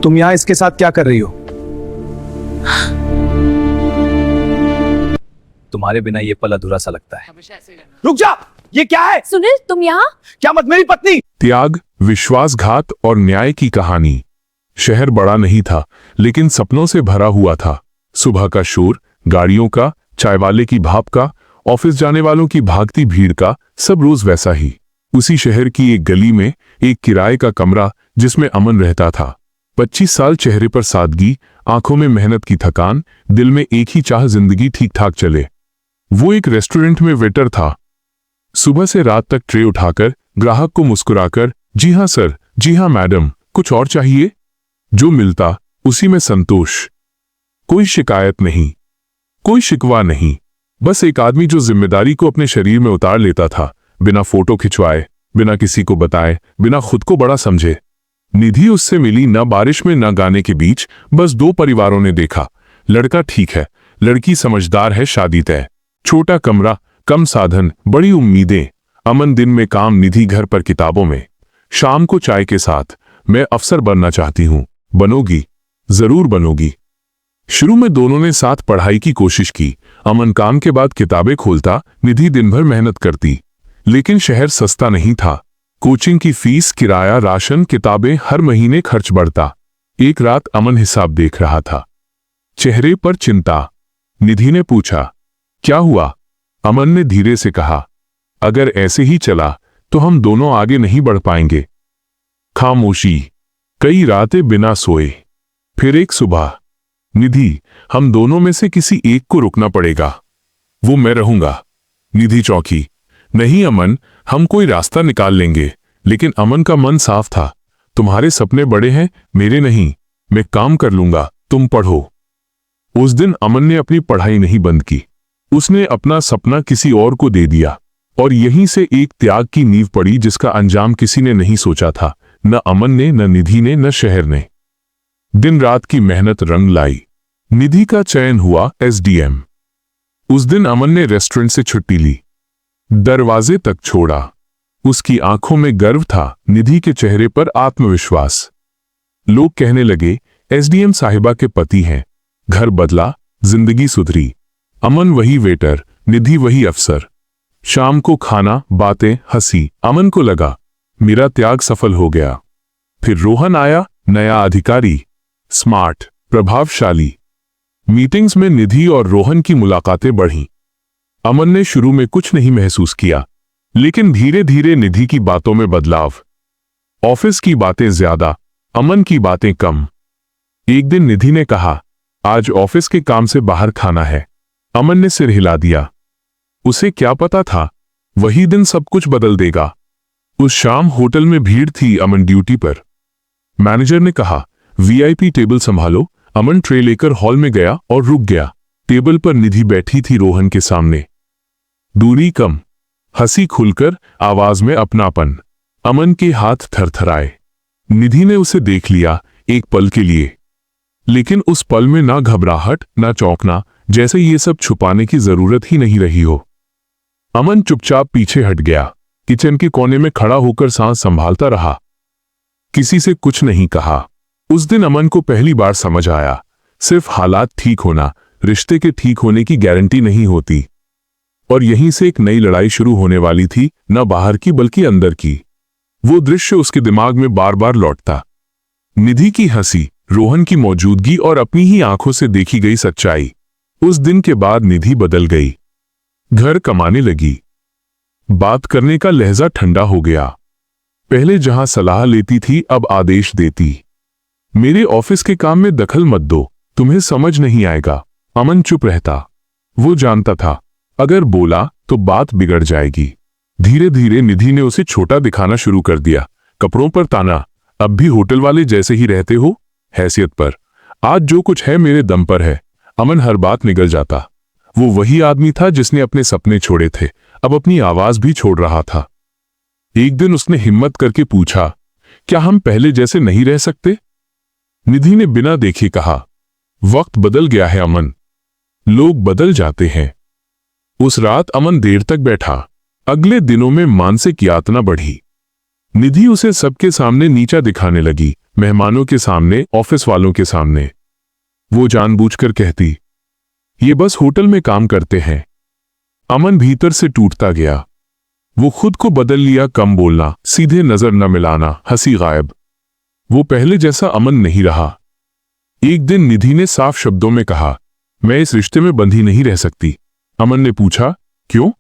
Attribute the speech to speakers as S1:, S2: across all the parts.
S1: तुम यहां इसके साथ क्या कर रही हो? तुम्हारे बिना ये पल अधूरा सा लगता है। रुक जा, ये क्या है?
S2: सुनील, तुम यहाँ?
S1: क्या मत मेरी पत्नी?
S3: त्याग, विश्वासघात और न्याय की कहानी। शहर बड़ा नहीं था, लेकिन सपनों से भरा हुआ था। सुबह का शोर, गाड़ियों का, चाय वाले की भाप का, ऑफिस जाने वालों की भागती भीड़ का, सब रोज वैसा ही। उसी शहर की एक गली में एक किराए का कमरा जिसमें अमन रहता था। 25 साल, चेहरे पर सादगी, आंखों में मेहनत की थकान, दिल में एक ही चाह, जिंदगी ठीक ठाक चले। वो एक रेस्टोरेंट में वेटर था। सुबह से रात तक ट्रे उठाकर ग्राहक को मुस्कुराकर, जी हाँ सर, जी हाँ मैडम, कुछ और चाहिए? जो मिलता उसी में संतोष। कोई शिकायत नहीं, कोई शिकवा नहीं, बस एक आदमी जो जिम्मेदारी को अपने शरीर में उतार लेता था, बिना फोटो खिंचवाए, बिना किसी को बताए, बिना खुद को बड़ा समझे। निधि उससे मिली न बारिश में न गाने के बीच, बस दो परिवारों ने देखा। लड़का ठीक है, लड़की समझदार है, शादी तय। छोटा कमरा, कम साधन, बड़ी उम्मीदें। अमन दिन में काम, निधि घर पर किताबों में। शाम को चाय के साथ, मैं अफसर बनना चाहती हूँ। बनोगी, जरूर बनोगी। शुरू में दोनों ने साथ पढ़ाई की कोशिश की। अमन काम के बाद किताबें खोलता, निधि दिन भर मेहनत करती। लेकिन शहर सस्ता नहीं था। कोचिंग की फीस, किराया, राशन, किताबें, हर महीने खर्च बढ़ता। एक रात अमन हिसाब देख रहा था, चेहरे पर चिंता। निधि ने पूछा, क्या हुआ? अमन ने धीरे से कहा, अगर ऐसे ही चला तो हम दोनों आगे नहीं बढ़ पाएंगे। खामोशी, कई रातें बिना सोए। फिर एक सुबह, निधि, हम दोनों में से किसी एक को रुकना पड़ेगा। वो मैं रहूंगा। निधि चौंकी, नहीं अमन, हम कोई रास्ता निकाल लेंगे। लेकिन अमन का मन साफ था, तुम्हारे सपने बड़े हैं, मेरे नहीं। मैं काम कर लूंगा, तुम पढ़ो। उस दिन अमन ने अपनी पढ़ाई नहीं बंद की। उसने अपना सपना किसी और को दे दिया। और यहीं से एक त्याग की नींव पड़ी जिसका अंजाम किसी ने नहीं सोचा था, न अमन ने, न निधि ने, न शहर ने। दिन रात की मेहनत रंग लाई। निधि का चयन हुआ एसडीएम। उस दिन अमन ने रेस्टोरेंट से छुट्टी ली, दरवाजे तक छोड़ा। उसकी आंखों में गर्व था, निधि के चेहरे पर आत्मविश्वास। लोग कहने लगे, एसडीएम साहिबा के पति हैं। घर बदला, जिंदगी सुधरी। अमन वही वेटर, निधि वही अफसर। शाम को खाना, बातें, हंसी। अमन को लगा, मेरा त्याग सफल हो गया। फिर रोहन आया, नया अधिकारी, स्मार्ट, प्रभावशाली। मीटिंग्स में निधि और रोहन की मुलाकातें बढ़ीं। अमन ने शुरू में कुछ नहीं महसूस किया, लेकिन धीरे धीरे निधि की बातों में बदलाव। ऑफिस की बातें ज्यादा, अमन की बातें कम। एक दिन निधि ने कहा, आज ऑफिस के काम से बाहर खाना है। अमन ने सिर हिला दिया। उसे क्या पता था, वही दिन सब कुछ बदल देगा। उस शाम होटल में भीड़ थी, अमन ड्यूटी पर। मैनेजर ने कहा, वीआईपी टेबल संभालो। अमन ट्रे लेकर हॉल में गया और रुक गया। टेबल पर निधि बैठी थी, रोहन के सामने। दूरी कम, हंसी खुलकर, आवाज में अपनापन। अमन के हाथ थरथराए। निधि ने उसे देख लिया, एक पल के लिए। लेकिन उस पल में ना घबराहट, ना चौंकना, जैसे ये सब छुपाने की जरूरत ही नहीं रही हो। अमन चुपचाप पीछे हट गया। किचन के कोने में खड़ा होकर सांस संभालता रहा। किसी से कुछ नहीं कहा। उस दिन अमन को पहली बार समझ आया, सिर्फ हालात ठीक होना, रिश्ते के ठीक होने की गारंटी नहीं होती। और यहीं से एक नई लड़ाई शुरू होने वाली थी, न बाहर की बल्कि अंदर की। वो दृश्य उसके दिमाग में बार बार लौटता। निधि की हंसी, रोहन की मौजूदगी और अपनी ही आंखों से देखी गई सच्चाई। उस दिन के बाद निधि बदल गई। घर कमाने लगी। बात करने का लहजा ठंडा हो गया। पहले जहां सलाह लेती थी, अब आदेश देती। मेरे ऑफिस के काम में दखल मत दो, तुम्हें समझ नहीं आएगा। अमन चुप रहता। वो जानता था, अगर बोला तो बात बिगड़ जाएगी। धीरे धीरे निधि ने उसे छोटा दिखाना शुरू कर दिया। कपड़ों पर ताना, अब भी होटल वाले जैसे ही रहते हो, हैसियत पर। आज जो कुछ है मेरे दम पर है। अमन हर बात निगल जाता। वो वही आदमी था जिसने अपने सपने छोड़े थे, अब अपनी आवाज भी छोड़ रहा था। एक दिन उसने हिम्मत करके पूछा, क्या हम पहले जैसे नहीं रह सकते? निधि ने बिना देखे कहा, वक्त बदल गया है अमन, लोग बदल जाते हैं। उस रात अमन देर तक बैठा। अगले दिनों में मानसिक यातना बढ़ी। निधि उसे सबके सामने नीचा दिखाने लगी, मेहमानों के सामने, ऑफिस वालों के सामने। वो जानबूझकर कहती, ये बस होटल में काम करते हैं। अमन भीतर से टूटता गया। वो खुद को बदल लिया, कम बोलना, सीधे नजर न मिलाना, हंसी गायब। वो पहले जैसा अमन नहीं रहा। एक दिन निधि ने साफ शब्दों में कहा, मैं इस रिश्ते में बंधी नहीं रह सकती। अमन ने पूछा, क्यों?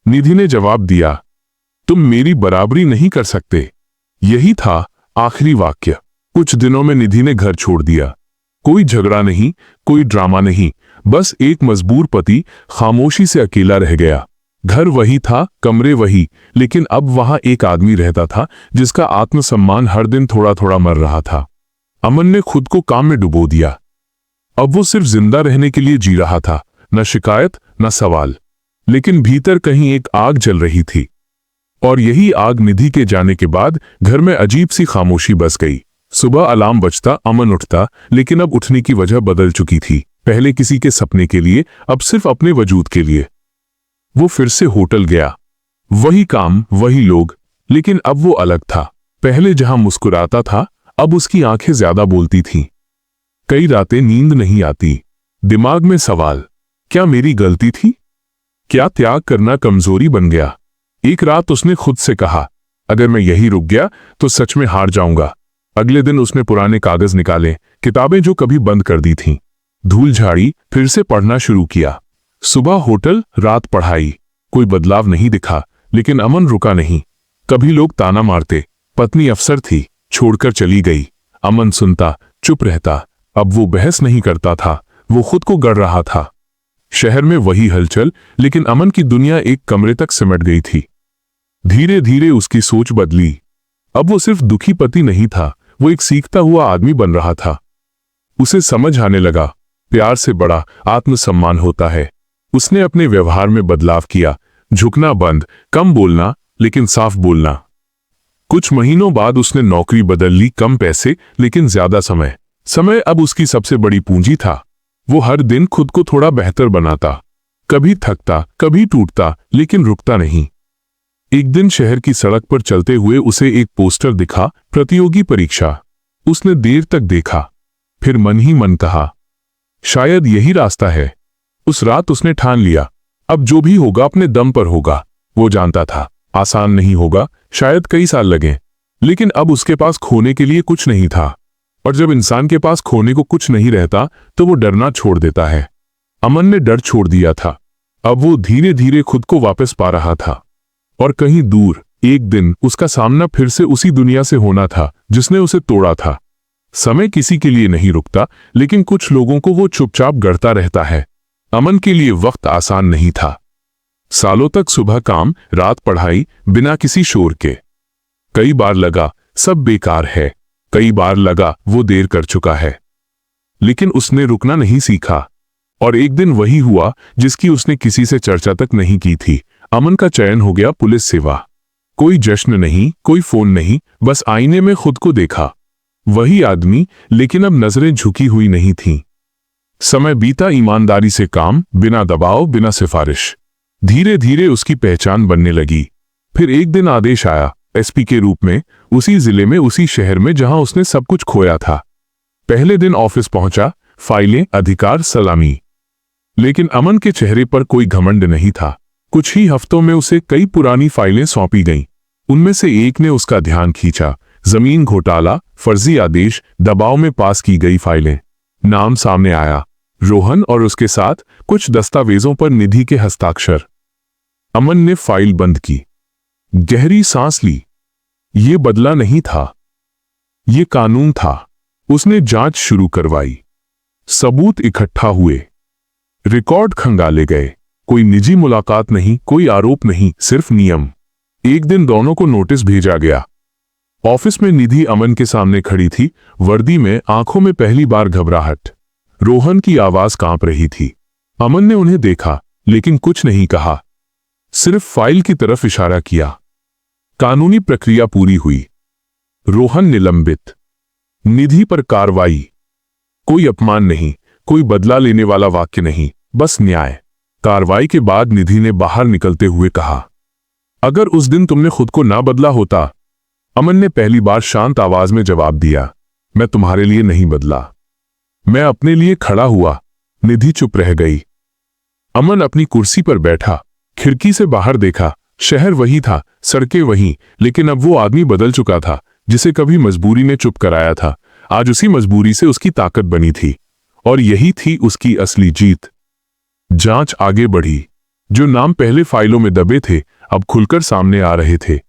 S3: निधि ने जवाब दिया, तुम मेरी बराबरी नहीं कर सकते। यही था आखिरी वाक्य। कुछ दिनों में निधि ने घर छोड़ दिया। कोई झगड़ा नहीं, कोई ड्रामा नहीं, बस एक मजबूर पति खामोशी से अकेला रह गया। घर वही था, कमरे वही, लेकिन अब वहां एक आदमी रहता था जिसका आत्मसम्मान हर दिन थोड़ा थोड़ा मर रहा था। अमन ने खुद को काम में डुबो दिया। अब वो सिर्फ जिंदा रहने के लिए जी रहा था, न शिकायत न सवाल। लेकिन भीतर कहीं एक आग जल रही थी, और यही आग निधि के जाने के बाद घर में अजीब सी खामोशी बस गई। सुबह अलार्म बजता, अमन उठता, लेकिन अब उठने की वजह बदल चुकी थी। पहले किसी के सपने के लिए, अब सिर्फ अपने वजूद के लिए। वो फिर से होटल गया। वही काम, वही लोग, लेकिन अब वो अलग था। पहले जहां मुस्कुराता था, अब उसकी आंखें ज्यादा बोलती थीं। कई रातें नींद नहीं आती। दिमाग में सवाल, क्या मेरी गलती थी? क्या त्याग करना कमजोरी बन गया? एक रात उसने खुद से कहा, अगर मैं यही रुक गया तो सच में हार जाऊंगा। अगले दिन उसने पुराने कागज निकाले, किताबें जो कभी बंद कर दी थीं, धूल झाड़ी, फिर से पढ़ना शुरू किया। सुबह होटल, रात पढ़ाई। कोई बदलाव नहीं दिखा, लेकिन अमन रुका नहीं। कभी लोग ताना मारते, पत्नी अफसर थी, छोड़कर चली गई। अमन सुनता, चुप रहता। अब वो बहस नहीं करता था, वो खुद को गढ़ रहा था। शहर में वही हलचल, लेकिन अमन की दुनिया एक कमरे तक सिमट गई थी। धीरे धीरे उसकी सोच बदली। अब वो सिर्फ दुखी पति नहीं था, वो एक सीखता हुआ आदमी बन रहा था। उसे समझ आने लगा, प्यार से बड़ा आत्मसम्मान होता है। उसने अपने व्यवहार में बदलाव किया, झुकना बंद, कम बोलना, लेकिन साफ बोलना। कुछ महीनों बाद उसने नौकरी बदल ली, कम पैसे लेकिन ज्यादा समय। समय अब उसकी सबसे बड़ी पूंजी था। वो हर दिन खुद को थोड़ा बेहतर बनाता, कभी थकता, कभी टूटता, लेकिन रुकता नहीं। एक दिन शहर की सड़क पर चलते हुए उसे एक पोस्टर दिखा, प्रतियोगी परीक्षा। उसने देर तक देखा, फिर मन ही मन कहा, शायद यही रास्ता है। उस रात उसने ठान लिया, अब जो भी होगा अपने दम पर होगा। वो जानता था आसान नहीं होगा, शायद कई साल लगें, लेकिन अब उसके पास खोने के लिए कुछ नहीं था। और जब इंसान के पास खोने को कुछ नहीं रहता तो वो डरना छोड़ देता है। अमन ने डर छोड़ दिया था। अब वो धीरे धीरे खुद को वापस पा रहा था। और कहीं दूर एक दिन उसका सामना फिर से उसी दुनिया से होना था जिसने उसे तोड़ा था। समय किसी के लिए नहीं रुकता, लेकिन कुछ लोगों को वो चुपचाप गढ़ता रहता है। अमन के लिए वक्त आसान नहीं था। सालों तक सुबह काम, रात पढ़ाई, बिना किसी शोर के। कई बार लगा सब बेकार है, कई बार लगा वो देर कर चुका है, लेकिन उसने रुकना नहीं सीखा। और एक दिन वही हुआ जिसकी उसने किसी से चर्चा तक नहीं की थी। अमन का चयन हो गया पुलिस सेवा। कोई जश्न नहीं, कोई फोन नहीं, बस आईने में खुद को देखा। वही आदमी, लेकिन अब नजरें झुकी हुई नहीं थीं। समय बीता, ईमानदारी से काम, बिना दबाव, बिना सिफारिश। धीरे धीरे उसकी पहचान बनने लगी। फिर एक दिन आदेश आया, एसपी के रूप में, उसी जिले में, उसी शहर में जहां उसने सब कुछ खोया था। पहले दिन ऑफिस पहुंचा, फाइलें, अधिकार, सलामी। लेकिन अमन के चेहरे पर कोई घमंड नहीं था। कुछ ही हफ्तों में उसे कई पुरानी फाइलें सौंपी गईं। उनमें से एक ने उसका ध्यान खींचा। जमीन घोटाला, फर्जी आदेश, दबाव में पास की गई फाइलें। नाम सामने आया, रोहन, और उसके साथ कुछ दस्तावेजों पर निधि के हस्ताक्षर। अमन ने फाइल बंद की, गहरी सांस ली। ये बदला नहीं था, ये कानून था। उसने जांच शुरू करवाई, सबूत इकट्ठा हुए, रिकॉर्ड खंगाले गए। कोई निजी मुलाकात नहीं, कोई आरोप नहीं, सिर्फ नियम। एक दिन दोनों को नोटिस भेजा गया। ऑफिस में निधि अमन के सामने खड़ी थी, वर्दी में, आंखों में पहली बार घबराहट। रोहन की आवाज कांप रही थी। अमन ने उन्हें देखा, लेकिन कुछ नहीं कहा, सिर्फ फाइल की तरफ इशारा किया। कानूनी प्रक्रिया पूरी हुई। रोहन निलंबित, निधि पर कार्रवाई। कोई अपमान नहीं, कोई बदला लेने वाला वाक्य नहीं, बस न्याय। कार्रवाई के बाद निधि ने बाहर निकलते हुए कहा, अगर उस दिन तुमने खुद को ना बदला होता। अमन ने पहली बार शांत आवाज में जवाब दिया, मैं तुम्हारे लिए नहीं बदला, मैं अपने लिए खड़ा हुआ। निधि चुप रह गई। अमन अपनी कुर्सी पर बैठा, खिड़की से बाहर देखा। शहर वही था, सड़कें वही, लेकिन अब वो आदमी बदल चुका था जिसे कभी मजबूरी ने चुप कराया था। आज उसी मजबूरी से उसकी ताकत बनी थी, और यही थी उसकी असली जीत। जांच आगे बढ़ी। जो नाम पहले फाइलों में दबे थे अब खुलकर सामने आ रहे थे।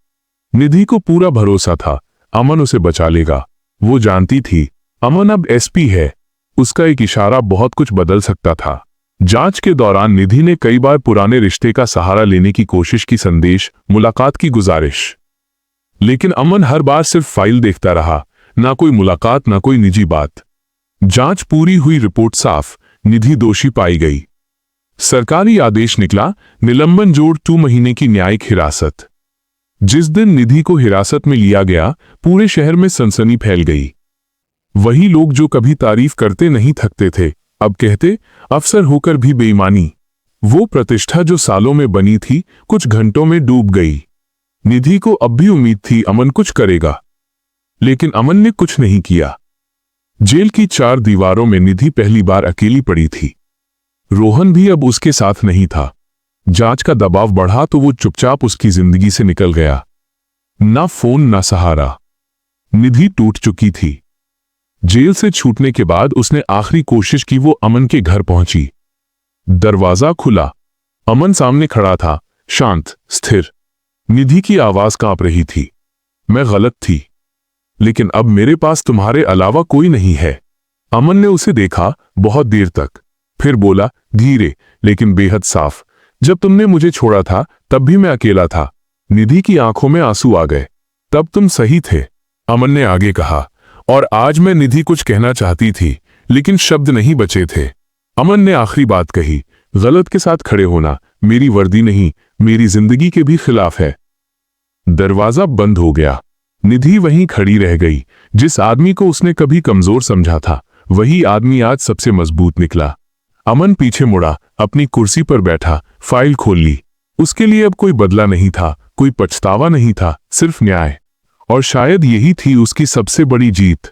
S3: निधि को पूरा भरोसा था अमन उसे बचा लेगा। वो जानती थी अमन अब एसपी है, उसका एक इशारा बहुत कुछ बदल सकता था। जांच के दौरान निधि ने कई बार पुराने रिश्ते का सहारा लेने की कोशिश की, संदेश, मुलाकात की गुजारिश, लेकिन अमन हर बार सिर्फ फाइल देखता रहा, ना कोई मुलाकात, ना कोई निजी बात। जांच पूरी हुई, रिपोर्ट साफ, निधि दोषी पाई गई। सरकारी आदेश निकला, निलंबन जोड़ 2 महीने की न्यायिक हिरासत। जिस दिन निधि को हिरासत में लिया गया पूरे शहर में सनसनी फैल गई। वही लोग जो कभी तारीफ करते नहीं थकते थे अब कहते अफसर होकर भी बेईमानी। वो प्रतिष्ठा जो सालों में बनी थी कुछ घंटों में डूब गई। निधि को अब भी उम्मीद थी अमन कुछ करेगा, लेकिन अमन ने कुछ नहीं किया। जेल की 4 दीवारों में निधि पहली बार अकेली पड़ी थी। रोहन भी अब उसके साथ नहीं था। जांच का दबाव बढ़ा तो वो चुपचाप उसकी जिंदगी से निकल गया। ना फोन, ना सहारा। निधि टूट चुकी थी। जेल से छूटने के बाद उसने आखिरी कोशिश की, वो अमन के घर पहुंची। दरवाजा खुला, अमन सामने खड़ा था, शांत, स्थिर। निधि की आवाज कांप रही थी, मैं गलत थी, लेकिन अब मेरे पास तुम्हारे अलावा कोई नहीं है। अमन ने उसे देखा बहुत देर तक, फिर बोला धीरे लेकिन बेहद साफ, जब तुमने मुझे छोड़ा था तब भी मैं अकेला था। निधि की आंखों में आंसू आ गए। तब तुम सही थे, अमन ने आगे कहा, और आज मैं निधि कुछ कहना चाहती थी लेकिन शब्द नहीं बचे थे। अमन ने आखिरी बात कही, गलत के साथ खड़े होना मेरी वर्दी नहीं, मेरी जिंदगी के भी खिलाफ है। दरवाजा बंद हो गया। निधि वहीं खड़ी रह गई। जिस आदमी को उसने कभी कमजोर समझा था वही आदमी आज सबसे मजबूत निकला। अमन पीछे मुड़ा, अपनी कुर्सी पर बैठा, फाइल खोल ली। उसके लिए अब कोई बदला नहीं था, कोई पछतावा नहीं था, सिर्फ न्याय। और शायद यही थी उसकी सबसे बड़ी जीत।